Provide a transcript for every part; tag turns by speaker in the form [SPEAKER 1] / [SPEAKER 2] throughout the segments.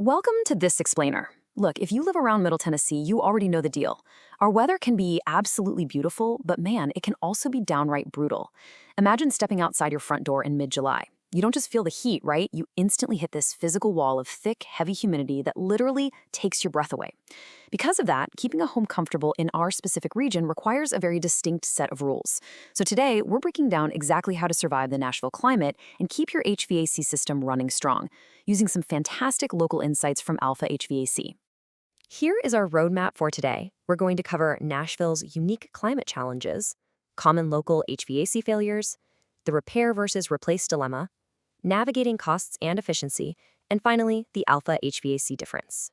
[SPEAKER 1] Welcome to This Explainer. Look, if you live around Middle Tennessee, you already know the deal. Our weather can be absolutely beautiful, but man, it can also be downright brutal. Imagine stepping outside your front door in mid-July. You don't just feel the heat, right? You instantly hit this physical wall of thick, heavy humidity that literally takes your breath away. Because of that, keeping a home comfortable in our specific region requires a very distinct set of rules. So today, we're breaking down exactly how to survive the Nashville climate and keep your HVAC system running strong, using some fantastic local insights from Alpha HVAC.
[SPEAKER 2] Here is our roadmap for today. We're going to cover Nashville's unique climate challenges, common local HVAC failures, the repair versus replace dilemma, navigating costs and efficiency, and finally, the Alpha HVAC difference.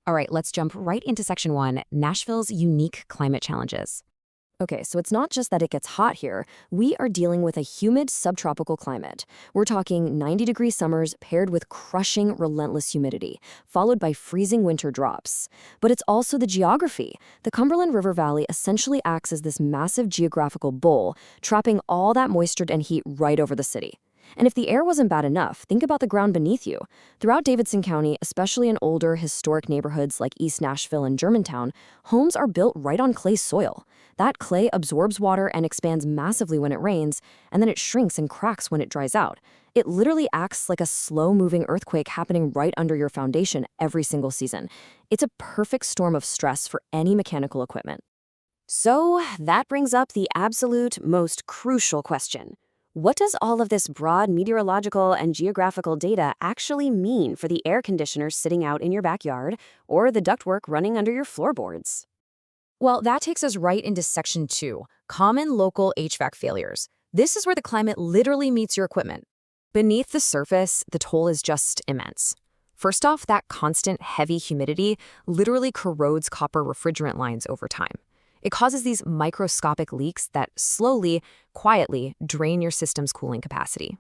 [SPEAKER 3] All right, let's jump right into Section 1, Nashville's unique climate challenges.
[SPEAKER 1] Okay, so it's not just that it gets hot here. We are dealing with a humid subtropical climate. We're talking 90-degree summers paired with crushing, relentless humidity, followed by freezing winter drops. But it's also the geography. The Cumberland River Valley essentially acts as this massive geographical bowl, trapping all that moisture and heat right over the city. And if the air wasn't bad enough, think about the ground beneath you. Throughout Davidson County, especially in older, historic neighborhoods like East Nashville and Germantown, homes are built right on clay soil. That clay absorbs water and expands massively when it rains, and then it shrinks and cracks when it dries out. It literally acts like a slow-moving earthquake happening right under your foundation every single season. It's a perfect storm of stress for any mechanical equipment.
[SPEAKER 3] So that brings up the absolute most crucial question. What does all of this broad meteorological and geographical data actually mean for the air conditioners sitting out in your backyard or the ductwork running under your floorboards?
[SPEAKER 4] Well, that takes us right into Section 2, common local HVAC failures. This is where the climate literally meets your equipment. Beneath the surface, the toll is just immense. First off, that constant heavy humidity literally corrodes copper refrigerant lines over time. It causes these microscopic leaks that slowly, quietly drain your system's cooling capacity.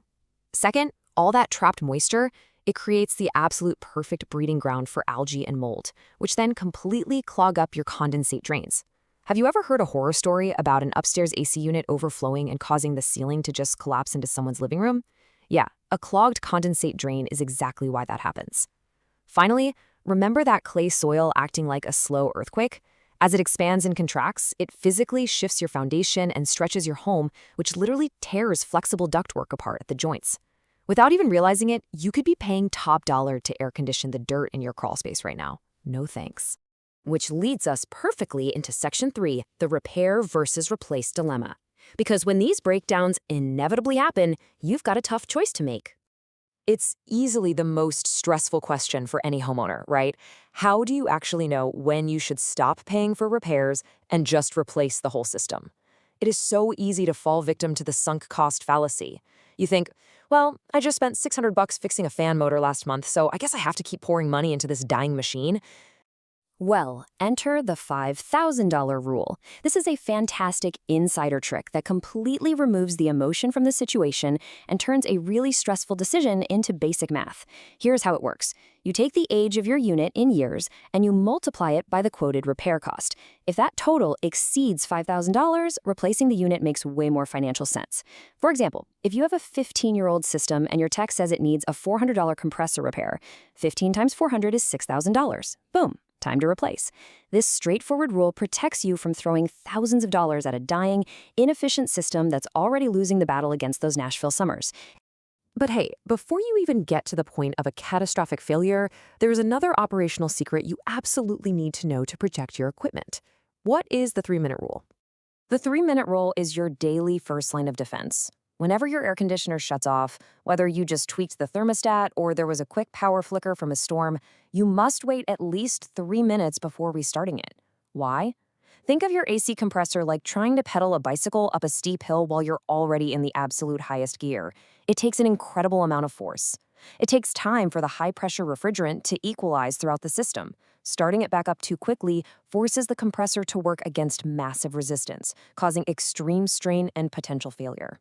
[SPEAKER 4] Second, all that trapped moisture, it creates the absolute perfect breeding ground for algae and mold, which then completely clog up your condensate drains. Have you ever heard a horror story about an upstairs AC unit overflowing and causing the ceiling to just collapse into someone's living room? Yeah, a clogged condensate drain is exactly why that happens. Finally, remember that clay soil acting like a slow earthquake? As it expands and contracts, it physically shifts your foundation and stretches your home, which literally tears flexible ductwork apart at the joints. Without even realizing it, you could be paying top dollar to air condition the dirt in your crawl space right now. No thanks. Which leads us perfectly into Section 3, the repair versus replace dilemma. Because when these breakdowns inevitably happen, you've got a tough choice to make. It's easily the most stressful question for any homeowner, right? How do you actually know when you should stop paying for repairs and just replace the whole system? It is so easy to fall victim to the sunk cost fallacy. You think, well, I just spent $600 fixing a fan motor last month, so I guess I have to keep pouring money into this dying machine.
[SPEAKER 1] Well, enter the $5,000 rule. This is a fantastic insider trick that completely removes the emotion from the situation and turns a really stressful decision into basic math. Here's how it works. You take the age of your unit in years and you multiply it by the quoted repair cost. If that total exceeds $5,000, replacing the unit makes way more financial sense. For example, if you have a 15-year-old system and your tech says it needs a $400 compressor repair, 15 times 400 is $6,000. Boom. Time to replace. This straightforward rule protects you from throwing thousands of dollars at a dying, inefficient system that's already losing the battle against those Nashville summers.
[SPEAKER 4] But hey, before you even get to the point of a catastrophic failure, there's another operational secret you absolutely need to know to protect your equipment. What is the 3-minute rule?
[SPEAKER 1] The 3-minute rule is your daily first line of defense. Whenever your air conditioner shuts off, whether you just tweaked the thermostat or there was a quick power flicker from a storm, you must wait at least 3 minutes before restarting it. Why? Think of your AC compressor like trying to pedal a bicycle up a steep hill while you're already in the absolute highest gear. It takes an incredible amount of force. It takes time for the high-pressure refrigerant to equalize throughout the system. Starting it back up too quickly forces the compressor to work against massive resistance, causing extreme strain and potential failure.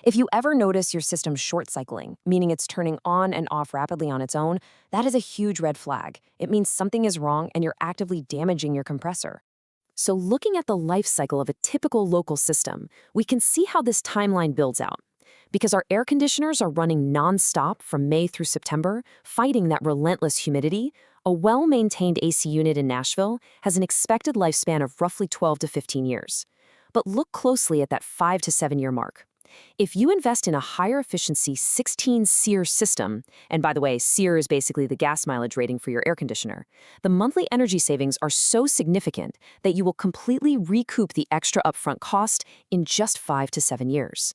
[SPEAKER 1] If you ever notice your system short-cycling, meaning it's turning on and off rapidly on its own, that is a huge red flag. It means something is wrong and you're actively damaging your compressor. So looking at the life cycle of a typical local system, we can see how this timeline builds out.
[SPEAKER 4] Because our air conditioners are running nonstop from May through September, fighting that relentless humidity, a well-maintained AC unit in Nashville has an expected lifespan of roughly 12 to 15 years. But look closely at that 5 to 7 year mark. If you invest in a higher efficiency 16 SEER system, and by the way, SEER is basically the gas mileage rating for your air conditioner, the monthly energy savings are so significant that you will completely recoup the extra upfront cost in just 5 to 7 years.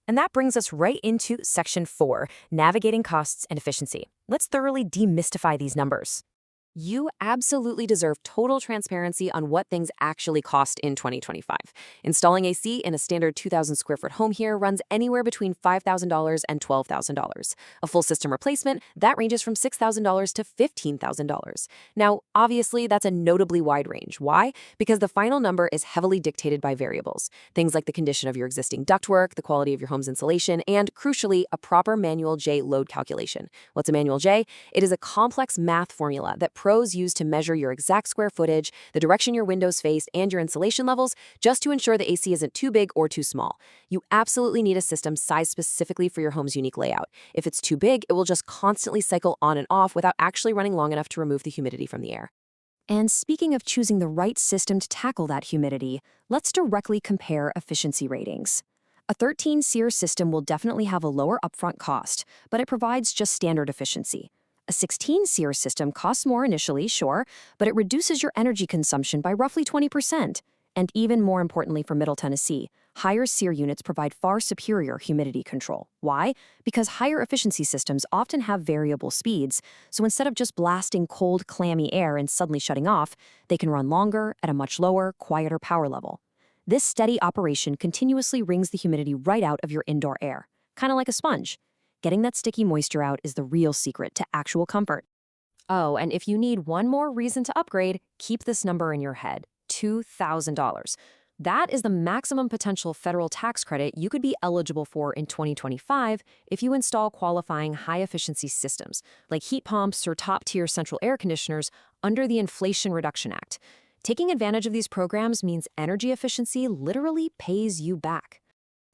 [SPEAKER 2] And that brings us right into Section 4, Navigating Costs and Efficiency. Let's thoroughly demystify these numbers.
[SPEAKER 3] You absolutely deserve total transparency on what things actually cost in 2025. Installing AC in a standard 2,000 square foot home here runs anywhere between $5,000 and $12,000. A full system replacement, that ranges from $6,000 to $15,000. Now, obviously, that's a notably wide range. Why? Because the final number is heavily dictated by variables. Things like the condition of your existing ductwork, the quality of your home's insulation, and, crucially, a proper manual J load calculation. What's a manual J? It is a complex math formula that pros use to measure your exact square footage, the direction your windows face, and your insulation levels, just to ensure the AC isn't too big or too small. You absolutely need a system sized specifically for your home's unique layout. If it's too big, it will just constantly cycle on and off without actually running long enough to remove the humidity from the air.
[SPEAKER 1] And speaking of choosing the right system to tackle that humidity, let's directly compare efficiency ratings. A 13 SEER system will definitely have a lower upfront cost, but it provides just standard efficiency. A 16 SEER system costs more initially, sure, but it reduces your energy consumption by roughly 20%. And even more importantly for Middle Tennessee, higher SEER units provide far superior humidity control. Why? Because higher efficiency systems often have variable speeds, so instead of just blasting cold, clammy air and suddenly shutting off, they can run longer at a much lower, quieter power level. This steady operation continuously wrings the humidity right out of your indoor air, kind of like a sponge. Getting that sticky moisture out is the real secret to actual comfort. Oh, and if you need one more reason to upgrade, keep this number in your head, $2,000. That is the maximum potential federal tax credit you could be eligible for in 2025 if you install qualifying high-efficiency systems, like heat pumps or top-tier central air conditioners under the Inflation Reduction Act. Taking advantage of these programs means energy efficiency literally pays you back.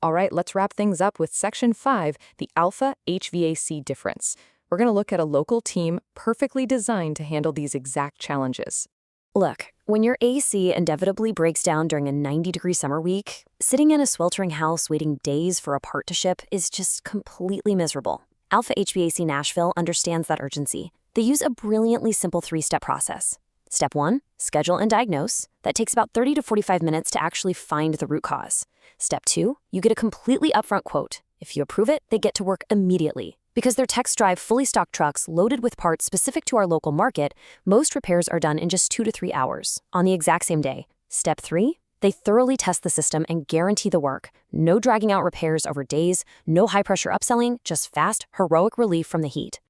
[SPEAKER 2] All right, let's wrap things up with Section 5, the Alpha HVAC difference. We're going to look at a local team perfectly designed to handle these exact challenges.
[SPEAKER 3] Look, when your AC inevitably breaks down during a 90-degree summer week, sitting in a sweltering house waiting days for a part to ship is just completely miserable. Alpha HVAC Nashville understands that urgency. They use a brilliantly simple 3-step process. Step 1, schedule and diagnose. That takes about 30 to 45 minutes to actually find the root cause. Step 2, you get a completely upfront quote. If you approve it, they get to work immediately. Because their techs drive fully stocked trucks loaded with parts specific to our local market, most repairs are done in just 2 to 3 hours, on the exact same day. Step 3, they thoroughly test the system and guarantee the work. No dragging out repairs over days, no high-pressure upselling, just fast, heroic relief from the heat.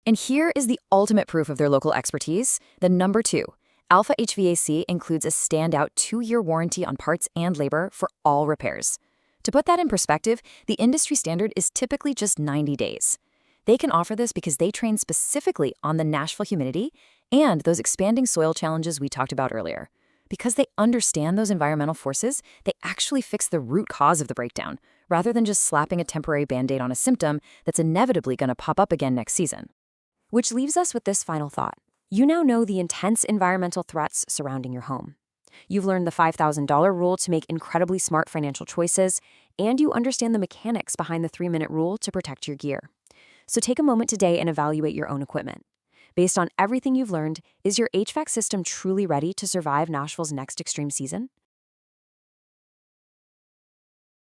[SPEAKER 4] And here is the ultimate proof of their local expertise, the number 2. Alpha HVAC includes a standout 2-year warranty on parts and labor for all repairs. To put that in perspective, the industry standard is typically just 90 days. They can offer this because they train specifically on the Nashville humidity and those expanding soil challenges we talked about earlier. Because they understand those environmental forces, they actually fix the root cause of the breakdown, rather than just slapping a temporary Band-Aid on a symptom that's inevitably going to pop up again next season.
[SPEAKER 1] Which leaves us with this final thought. You now know the intense environmental threats surrounding your home. You've learned the $5,000 rule to make incredibly smart financial choices, and you understand the mechanics behind the 3-minute rule to protect your gear. So take a moment today and evaluate your own equipment. Based on everything you've learned, is your HVAC system truly ready to survive Nashville's next extreme season?